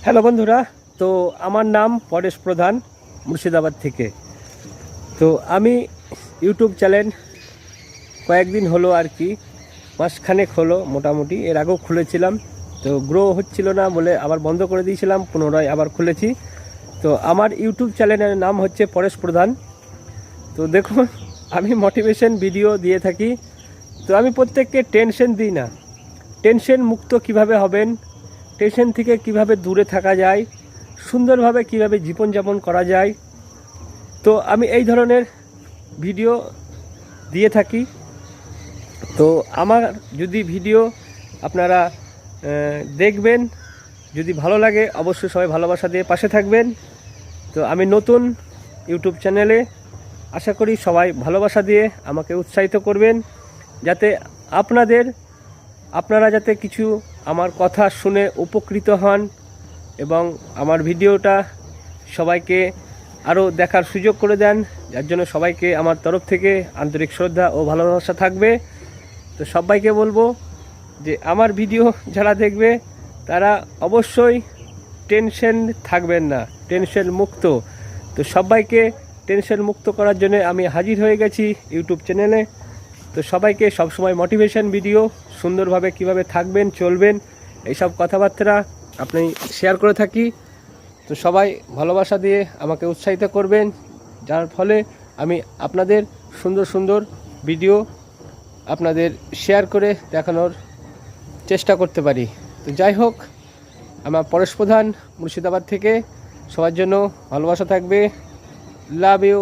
Hello বন্ধুরা, তো আমার নাম পরেশ প্রধান, মুর্শিদাবাদ থেকে। তো আমি ইউটিউব চ্যানেল কয়েকদিন হলো আর কি, মাসখানেক হলো মোটামুটি। এর আগেও খুলেছিলাম, তো গ্রো হচ্ছিল না বলে আবার বন্ধ করে দিয়েছিলাম, পুনরায় আবার খুলেছি। তো আমার ইউটিউব চ্যানেলের নাম হচ্ছে পরেশ প্রধান। তো দেখুন, আমি মোটিভেশন ভিডিও দিয়ে থাকি। তো আমি প্রত্যেককে টেনশন দিই না, টেনশন মুক্ত কিভাবে হবেন, টেনশন থেকে কিভাবে দূরে থাকা যায়, সুন্দরভাবে কিভাবে জীবনযাপন করা যায়, তো আমি এই ধরনের ভিডিও দিয়ে থাকি। তো আমার যদি ভিডিও আপনারা দেখবেন, যদি ভালো লাগে অবশ্যই সবাই ভালোবাসা দিয়ে পাশে থাকবেন। তো আমি নতুন ইউটিউব চ্যানেলে, আশা করি সবাই ভালোবাসা দিয়ে আমাকে উৎসাহিত করবেন, যাতে আপনারা যাতে কিছু আমার কথা শুনে উপকৃত হন এবং আমার ভিডিওটা সবাইকে আরও দেখার সুযোগ করে দেন। যার জন্য সবাইকে আমার তরফ থেকে আন্তরিক শ্রদ্ধা ও ভালোবাসা থাকবে। তো সবাইকে বলবো যে আমার ভিডিও যারা দেখবে তারা অবশ্যই টেনশন থাকবেন না, টেনশন মুক্ত। তো সবাইকে টেনশন মুক্ত করার জন্য আমি হাজির হয়ে গেছি ইউটিউব চ্যানেলে। তো সবাইকে সবসময় মোটিভেশন ভিডিও, সুন্দরভাবে কিভাবে থাকবেন চলবেন এইসব কথাবার্তা আপনি শেয়ার করে থাকি। তো সবাই ভালোবাসা দিয়ে আমাকে উৎসাহিত করবেন, যার ফলে আমি আপনাদের সুন্দর সুন্দর ভিডিও আপনাদের শেয়ার করে দেখানোর চেষ্টা করতে পারি। তো যাই হোক, আমার পরেশ প্রধান মুর্শিদাবাদ থেকে, সবার জন্য ভালোবাসা থাকবে। Love you.